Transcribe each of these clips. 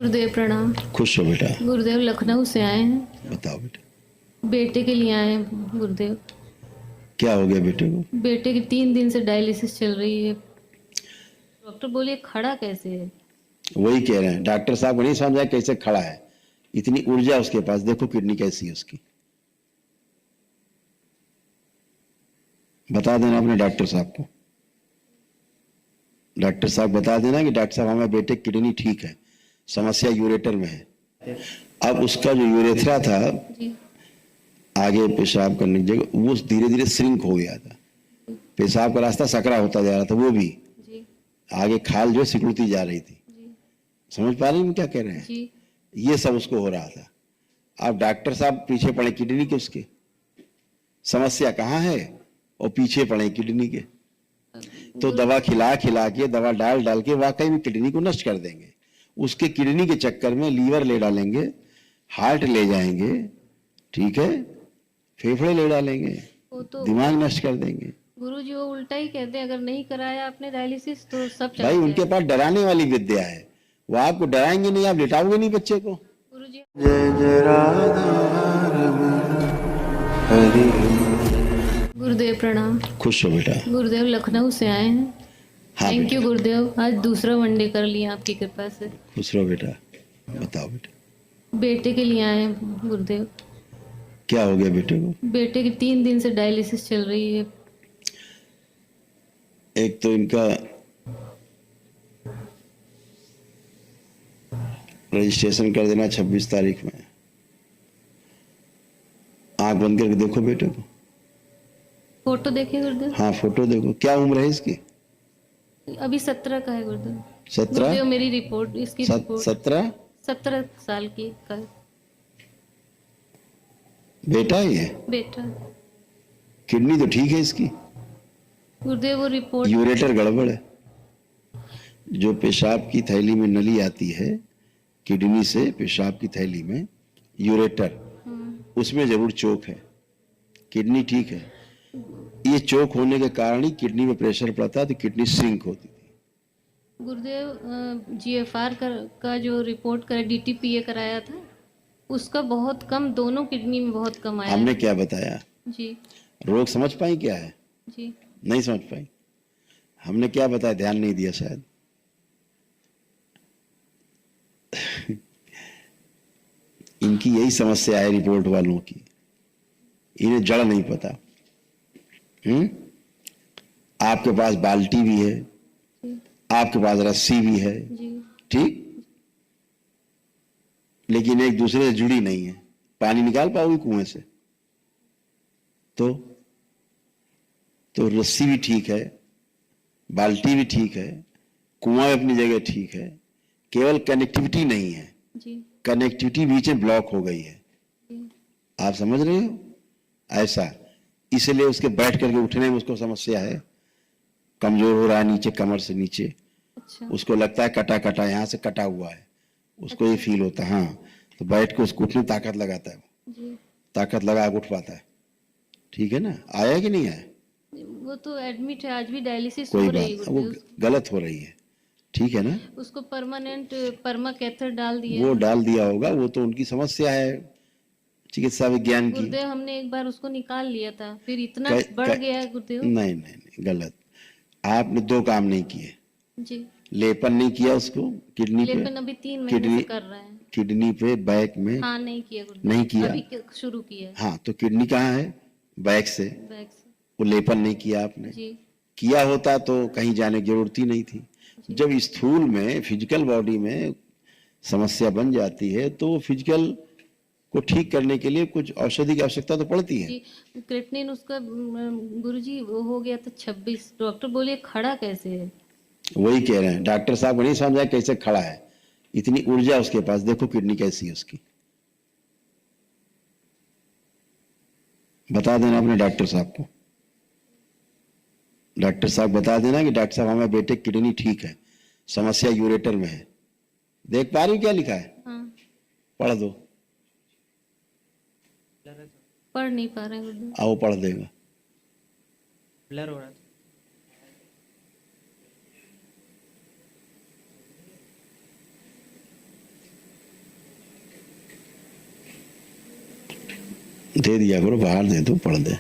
गुरुदेव प्रणाम। खुश हो बेटा। गुरुदेव लखनऊ से आए हैं, बताओ बेटा, बेटे के लिए आए हैं गुरुदेव। क्या हो गया बेटे को? बेटे की 3 दिन से डायलिसिस चल रही है। डॉक्टर बोले खड़ा कैसे है। वही कह रहे हैं, डॉक्टर साहब को नहीं समझ आया कैसे खड़ा है। इतनी ऊर्जा उसके पास, देखो किडनी कैसी है उसकी। बता देना अपने डॉक्टर साहब को। डॉक्टर साहब बता देना कि डॉक्टर साहब हमारे बेटे की किडनी ठीक है, समस्या यूरेटर में है। अब उसका जो यूरेथ्रा था जी आगे पेशाब करने की जगह, वो धीरे धीरे श्रिंक हो गया था। पेशाब का रास्ता सकरा होता जा रहा था, वो भी जी आगे खाल जो सिकुड़ती जा रही थी। जी समझ पा रही हूँ क्या कह रहे हैं? जी ये सब उसको हो रहा था। अब डॉक्टर साहब पीछे पड़े किडनी के, उसके समस्या कहाँ है और पीछे पड़े किडनी के। तो दवा खिला खिला के, दवा डाल डाल के वाकई में किडनी को नष्ट कर देंगे। उसके किडनी के चक्कर में लीवर ले डालेंगे, हार्ट ले जाएंगे, ठीक है, फेफड़े ले डालेंगे, वो तो दिमाग नष्ट कर देंगे। गुरुजी वो उल्टा ही कहते हैं, अगर नहीं कराया आपने डायलिसिस तो सब चला भाई उनके जाएगा। पास डराने वाली विद्या है, वो आपको डराएंगे नहीं, आप लिटाओगे नहीं बच्चे को। गुरुजी जय जय राधा रमण हरि। गुरुदेव प्रणाम। खुश हो बेटा। गुरुदेव लखनऊ से आए हैं। हाँ थैंक यू बेटा, गुरुदेव, आज दूसरा वनडे कर लिया आपकी कृपा से। खुश रहो बेटा। बताओ बेटा, बेटे के लिए आए हैं गुरुदेव। क्या हो गया बेटे को? बेटे की 3 दिन से डायलिसिस चल रही है। एक तो इनका रजिस्ट्रेशन कर देना 26 तारीख में। आंख बंद करके देखो बेटे को। फोटो देखिए गुरुदेव। हाँ फोटो देखो। क्या उम्र है इसकी? अभी 17 का है गुरुदेव। 17? गुरुदेव मेरी रिपोर्ट, इसकी रिपोर्ट 17? 17 साल की का बेटा ही है? बेटा। किडनी तो ठीक है इसकी, गुरुदेव वो रिपोर्ट यूरेटर गड़बड़ है। जो पेशाब की थैली में नली आती है किडनी से पेशाब की थैली में, यूरेटर, उसमें जरूर चोक है। किडनी ठीक है, ये चोक होने के कारण ही किडनी में प्रेशर पड़ता है तो किडनी श्रिंक होती थी। गुरुदेव जीएफआर का जो रिपोर्ट करा, डीटीपीए कराया था, उसका बहुत कम, दोनों किडनी में बहुत कम आया हमने है। क्या बताया? जी रोग समझ पाई क्या है? जी नहीं समझ पाई। हमने क्या बताया, ध्यान नहीं दिया शायद। इनकी यही समस्या है रिपोर्ट वालों की, इन्हें जड़ नहीं पता। आपके पास बाल्टी भी है, आपके पास रस्सी भी है, जी ठीक, लेकिन एक दूसरे से जुड़ी नहीं है। पानी निकाल पाओगे कुएं से? तो रस्सी भी ठीक है, बाल्टी भी ठीक है, कुआं अपनी जगह ठीक है, केवल कनेक्टिविटी नहीं है। जी कनेक्टिविटी बीच में ब्लॉक हो गई है। जी आप समझ रहे हो? ऐसा, इसलिए उसके बैठ करके उठने में उसको समस्या है, कमजोर हो रहा है नीचे, कमर से नीचे। अच्छा उसको लगता है कटा कटा, यहाँ से कटा हुआ है, उसको ये फील होता है। हाँ, तो बैठ के उसको उठने ताकत लगाता है, जी। ताकत लगा के उठ पाता है। ठीक है ना? आया कि नहीं आया? वो तो एडमिट है, आज भी डायलिसिस कोई हो रही है बात, वो गुरुदेव। गलत हो रही है, ठीक है ना? उसको परमानेंट पर्मा कैथर डाल दिया वो है। डाल दिया होगा, वो तो उनकी समस्या है चिकित्सा विज्ञान की। गुरुदेव हमने एक बार उसको निकाल लिया था, फिर इतना कै, बढ़ कै, गया है गुरुदेव। नहीं नहीं नहीं, गलत। आपने दो काम नहीं किए। जी लेपन नहीं किया उसको किडनी पे, लेकिन अभी 3 महीने किडनी से कर रहे हैं। किडनी पे बैक में हाँ नहीं किया गुरुदेव, नहीं किया। अभी शुरू किया है। हाँ, तो किडनी कहाँ है? बैक से। बैग से। वो लेपन नहीं किया आपने। जी किया होता तो कहीं जाने की जरूरत ही नहीं थी। जी जब स्थूल में, फिजिकल बॉडी में समस्या बन जाती है तो फिजिकल को ठीक करने के लिए कुछ औषधि की आवश्यकता तो पड़ती है। जी। क्रेटनिन उसका गुरुजी वो हो गया था 26। डॉक्टर बोले खड़ा कैसे है। वही कह रहे हैं, डॉक्टर साहब को नहीं समझ आया कैसे खड़ा है। इतनी ऊर्जा उसके पास, देखो किडनी कैसी है उसकी। बता देना अपने डॉक्टर साहब को। डॉक्टर साहब बता देना कि डॉक्टर साहब हमारे बेटे की किडनी ठीक है, समस्या यूरेटर में है। देख पा रही क्या लिखा है? हाँ पढ़ दो। पढ़ नहीं पा रहे हैं गुरुदेव। आओ पढ़ देगा। ब्लर हो रहा था। दे दिया करो, बाहर दे दो, पढ़ दे।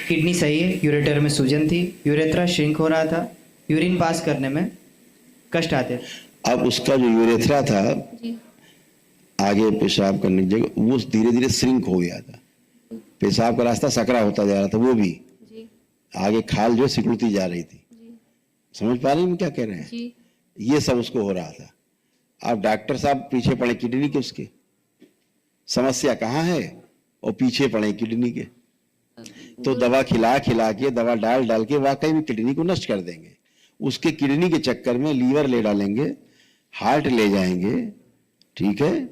किडनी सही है, यूरेटर में सूजन थी, यूरेथ्रा श्रिंक हो रहा था, यूरिन पास करने में कष्ट आते थे। अब उसका जो यूरेथ्रा था, जी आगे पेशाब करने की जगह, वो धीरे धीरे श्रिंक हो गया था। पेशाब का रास्ता सकरा होता जा रहा था, वो भी जी आगे खाल जो सिकुड़ती जा रही थी। जी समझ पा रही हैं क्या कह रहे हैं? जी ये सब उसको हो रहा था। अब डॉक्टर साहब पीछे पड़े किडनी के, उसके समस्या कहाँ है, और पीछे पड़े किडनी के। तो दवा खिला खिला के, दवा डाल डाल के वाकई में किडनी को नष्ट कर देंगे। उसके किडनी के चक्कर में लीवर ले डालेंगे, हार्ट ले जाएंगे, ठीक है,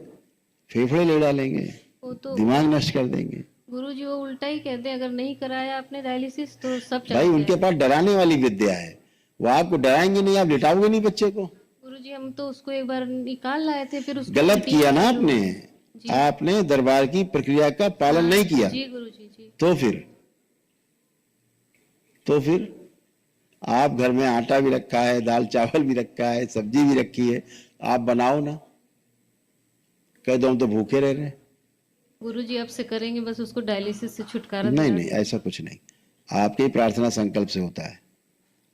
फेफड़े ले डालेंगे, वो तो दिमाग नष्ट कर देंगे। गुरुजी वो उल्टा ही कहते हैं, अगर नहीं कराया आपने डायलिसिस तो सब चला भाई गया। उनके पास डराने वाली विद्या है, वो आपको डराएंगे नहीं, आप लिटाओगे नहीं बच्चे को। गुरुजी हम तो उसको एक बार निकाल लाए थे, फिर उसको गलत उल्टी किया ना शुरू आपने, जी। आपने दरबार की प्रक्रिया का पालन नहीं किया। जी गुरुजी जी। तो फिर आप घर में आटा भी रखा है, दाल चावल भी रखा है, सब्जी भी रखी है, आप बनाओ ना। कह दो हम तो भूखे रह रहे हैं। गुरुजी अब से करेंगे, बस उसको डायलिसिस से छुटकारा नहीं दिला नहीं, दें। ऐसा कुछ नहीं, आपकी प्रार्थना संकल्प से होता है।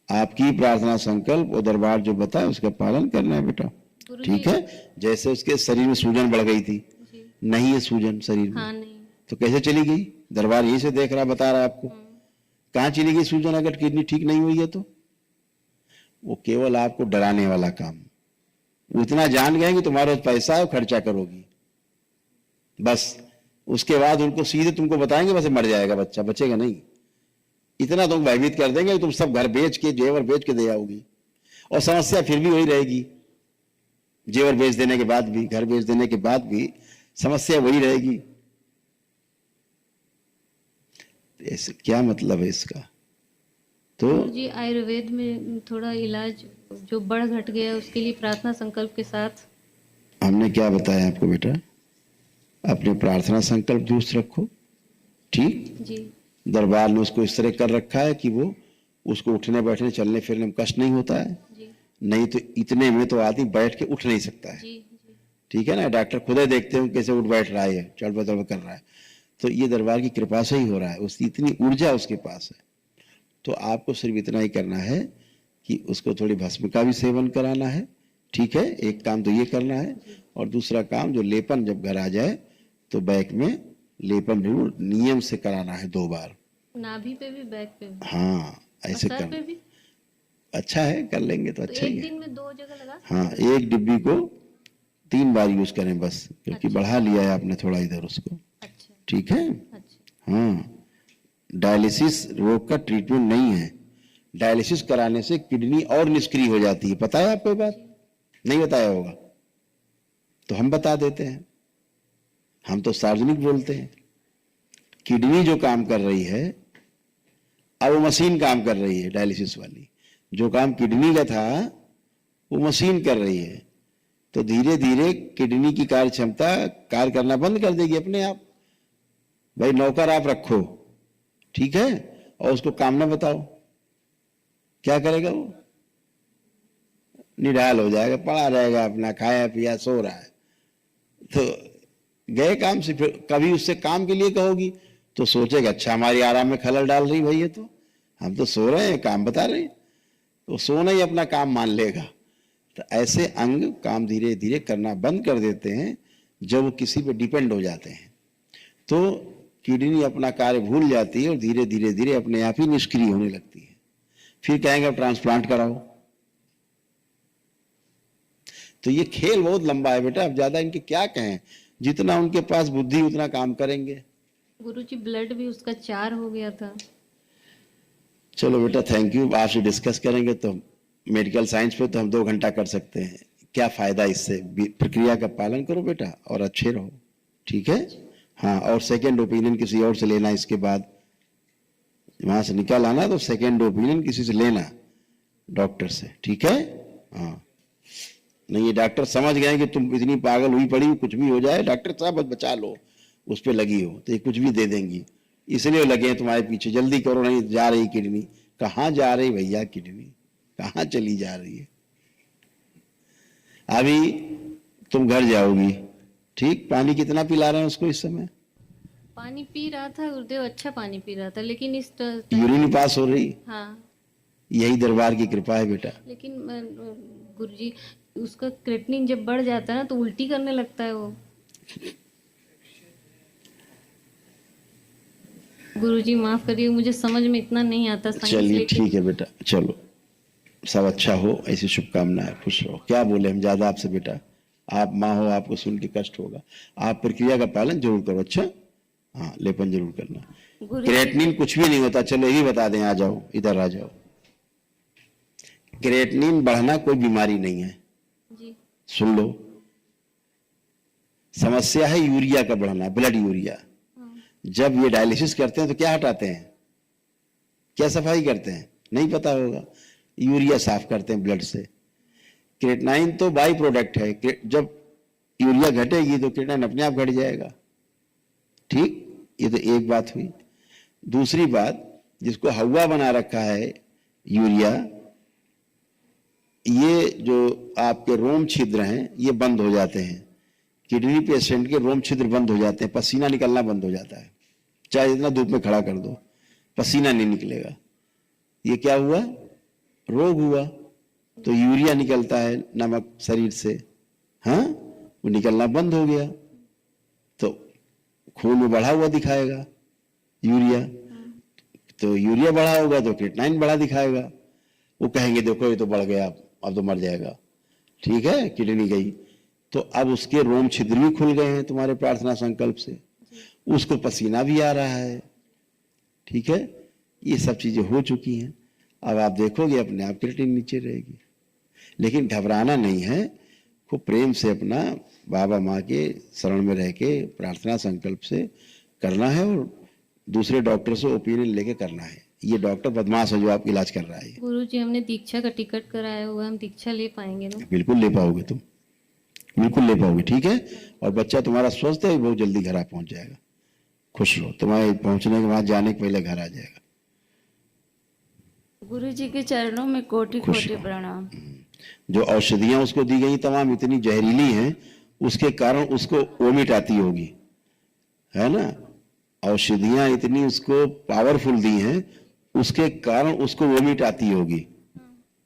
आपकी प्रार्थना संकल्प और दरबार जो बताए उसका पालन करना है बेटा, गुरुजी ठीक है। जैसे उसके शरीर में सूजन बढ़ गई थी, जी नहीं है सूजन शरीर में, हाँ नहीं तो कैसे चली गई? दरबार यहीं से देख रहा, बता रहा आपको। कहाँ चली गई सूजन अगर किडनी ठीक नहीं हुई है तो? वो केवल आपको डराने वाला काम। वो इतना जान गए कि तुम्हारे पास पैसा है, खर्चा करोगी बस। उसके बाद उनको सीधे तुमको बताएंगे बस मर जाएगा बच्चा, बचेगा नहीं। इतना तुम भयभीत कर देंगे कि तुम सब घर बेच के, जेवर बेच के दे आओगी, और समस्या फिर भी वही रहेगी। जेवर बेच देने के बाद भी, घर बेच देने के बाद भी समस्या वही रहेगी। ऐसे क्या मतलब है इसका? तो गुरुजी आयुर्वेद में थोड़ा इलाज जो बढ़ घट गया उसके लिए प्रार्थना संकल्प के साथ। हमने क्या बताया आपको बेटा? अपने प्रार्थना संकल्प दुरुस्त रखो, ठीक। जी दरबार ने उसको इस तरह कर रखा है कि वो उसको उठने बैठने चलने फिरने में कष्ट नहीं होता है। जी नहीं तो इतने में तो आदमी बैठ के उठ नहीं सकता है, जी जी ठीक है ना। डॉक्टर खुद ही देखते हो कैसे उठ बैठ रहा है, चल बदल कर रहा है। तो ये दरबार की कृपा से ही हो रहा है, उसकी इतनी ऊर्जा उसके पास है। तो आपको सिर्फ इतना ही करना है कि उसको थोड़ी भस्म का भी सेवन कराना है, ठीक है। एक काम तो ये करना है, और दूसरा काम जो लेपन जब घर आ जाए तो बैक में लेपन जरूर नियम से कराना है 2 बार। नाभि पे भी, बैक पे भी, हाँ ऐसे और सर पे करना भी। अच्छा है, कर लेंगे तो तो अच्छा ही एक है। दिन में 2 जगह लगा। हाँ, एक डिब्बी को 3 बार यूज करें बस, क्योंकि अच्छा। बढ़ा लिया है आपने थोड़ा इधर उसको, अच्छा ठीक है। अच्छा हाँ, डायलिसिस रोग का ट्रीटमेंट नहीं है। डायलिसिस कराने से किडनी और निष्क्रिय हो जाती है, पता है आपको ये बात? नहीं बताया होगा तो हम बता देते हैं, हम तो सार्वजनिक बोलते हैं। किडनी जो काम कर रही है, अब वो मशीन काम कर रही है, डायलिसिस वाली। जो काम किडनी का था वो मशीन कर रही है, तो धीरे धीरे किडनी की कार्य क्षमता कार्य करना बंद कर देगी अपने आप। भाई नौकर आप रखो, ठीक है, और उसको काम ना बताओ, क्या करेगा वो? निढाल हो जाएगा, पड़ा रहेगा अपना, खाया पिया सो रहा है। तो गए काम से। फिर कभी उससे काम के लिए कहोगी तो सोचेगा अच्छा हमारी आराम में खलल डाल रही भाई, ये तो हम तो सो रहे हैं, काम बता रहे हैं। तो सोना ही अपना काम मान लेगा। तो ऐसे अंग काम धीरे धीरे करना बंद कर देते हैं जब वो किसी पे डिपेंड हो जाते हैं। तो किडनी अपना कार्य भूल जाती है और धीरे धीरे धीरे अपने आप ही निष्क्रिय होने लगती है। फिर कहेंगे अब ट्रांसप्लांट कराओ। तो ये खेल बहुत लंबा है बेटा, अब ज्यादा इनके क्या कहें, जितना उनके पास बुद्धि उतना काम करेंगे। गुरुजी ब्लड भी उसका 4 हो गया था। चलो बेटा थैंक यू, आपसे डिस्कस करेंगे तो मेडिकल साइंस पे तो हम 2 घंटा कर सकते हैं। क्या फायदा इससे? प्रक्रिया का पालन करो बेटा और अच्छे रहो, ठीक है। हाँ, और सेकेंड ओपिनियन किसी और से लेना, इसके बाद वहां से निकल आना तो सेकेंड ओपिनियन किसी से लेना, डॉक्टर से, ठीक है। हाँ, नहीं ये डॉक्टर समझ गए कि तुम इतनी पागल हुई पड़ी, कुछ भी हो जाए डॉक्टर साहब बस बचा लो, उस पर लगी हो तो ये कुछ भी दे देंगी, इसलिए लगे तुम्हारे पीछे, जल्दी करो नहीं जा रही किडनी। कहाँ जा रही भैया किडनी, कहाँ चली जा रही है? अभी तुम घर जाओगी, ठीक? पानी कितना पिला रहे हैं उसको इस समय? पानी पी रहा था गुरुदेव, अच्छा पानी पी रहा था, लेकिन यूरिन पास हो रही? हाँ। यही दरबार की कृपा है बेटा। लेकिन गुरुजी, उसका क्रेटिनिन जब बढ़ जाता है ना तो उल्टी करने लगता है वो। गुरुजी माफ करिए, मुझे समझ में इतना नहीं आता साइंस। चलिए ठीक है बेटा, चलो सब अच्छा हो, ऐसी शुभकामनाएं, खुश रहो। क्या बोले हम ज्यादा आपसे बेटा, आप माँ हो, आपको सुन के कष्ट होगा। आप प्रक्रिया का पालन जरूर करो, अच्छा? हाँ, लेपन जरूर करना। क्रेटिनिन कुछ भी नहीं होता, चलो ये भी बता दें, आ जाओ इधर आ जाओ। क्रेटिनिन बढ़ना कोई बीमारी नहीं है जी। सुन लो, समस्या है यूरिया का बढ़ना, ब्लड यूरिया। जब ये डायलिसिस करते हैं तो क्या हटाते हैं, क्या सफाई करते हैं, नहीं पता होगा, यूरिया साफ करते हैं ब्लड से। क्रेटिनाइन तो बाई प्रोडक्ट है, जब यूरिया घटेगी तो क्रेटिनाइन अपने आप घट जाएगा, ठीक? ये तो एक बात हुई। दूसरी बात, जिसको हवा बना रखा है यूरिया, ये जो आपके रोम छिद्र हैं ये बंद हो जाते हैं। किडनी पेशेंट के रोम छिद्र बंद हो जाते हैं, पसीना निकलना बंद हो जाता है, चाहे इतना धूप में खड़ा कर दो पसीना नहीं निकलेगा। ये क्या हुआ? रोग हुआ। तो यूरिया निकलता है नमक शरीर से, हाँ, वो निकलना बंद हो गया तो खून में बढ़ा हुआ दिखाएगा यूरिया, तो यूरिया बढ़ा होगा तो क्रेटिनाइन बढ़ा दिखाएगा। वो कहेंगे देखो ये तो बढ़ गया, अब तो मर जाएगा, ठीक है, किडनी गई। तो अब उसके रोम छिद्र भी खुल गए हैं तुम्हारे प्रार्थना संकल्प से, उसको पसीना भी आ रहा है, ठीक है, ये सब चीजें हो चुकी हैं। अब आप देखोगे अपने आप क्रेटिनिन नीचे रहेगी। लेकिन घबराना नहीं है, खूब प्रेम से अपना बाबा माँ के शरण में रह के प्रार्थना संकल्प से करना है और दूसरे डॉक्टर से ओपिनियन लेके करना है। ये डॉक्टर बदमाश है जो आपका इलाज कर रहा है। गुरुजी, हमने दीक्षा का टिकट कराया हुआ है, हम दीक्षा ले पाएंगे ना? बिल्कुल ले पाओगे तुम, बिल्कुल ले पाओगे, ठीक है। और बच्चा तुम्हारा स्वस्थ है, बहुत जल्दी घर आ पहुंच जाएगा। खुश रहो, तुम्हारे पहुंचने के बाद जाने के पहले घर आ जाएगा। गुरुजी के चरणों में कोटि कोटि प्रणाम। जो औषधियां उसको दी गई तमाम इतनी जहरीली हैं, उसके कारण उसको वोमिट आती होगी, है ना? औषधियां इतनी उसको पावरफुल दी हैं, उसके कारण उसको वोमिट आती होगी।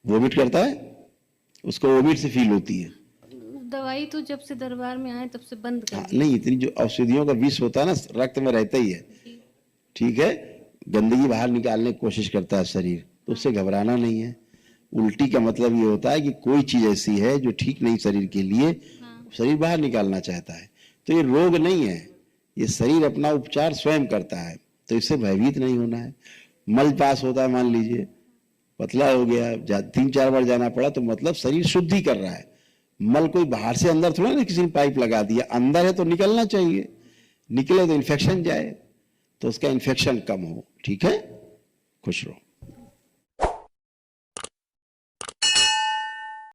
वोमिट करता है, उसको वोमिट से फील होती है। दवाई तो जब से दरबार में आए तब से बंद कर दी। नहीं, इतनी जो औषधियों का विष होता है ना, रक्त में रहता ही है, ठीक है। गंदगी बाहर निकालने की कोशिश करता है शरीर, तो उससे घबराना नहीं है। उल्टी का मतलब ये होता है कि कोई चीज ऐसी है जो ठीक नहीं शरीर के लिए, शरीर बाहर निकालना चाहता है। तो ये रोग नहीं है, ये शरीर अपना उपचार स्वयं करता है, तो इससे भयभीत नहीं होना है। मल पास होता है, मान लीजिए पतला हो गया, 3-4 बार जाना पड़ा, तो मतलब शरीर शुद्धि कर रहा है। मल कोई बाहर से अंदर थोड़ा ना किसी ने पाइप लगा दिया, अंदर है तो निकलना चाहिए, निकले तो इन्फेक्शन जाए, तो उसका इन्फेक्शन कम हो, ठीक है। खुश रहो।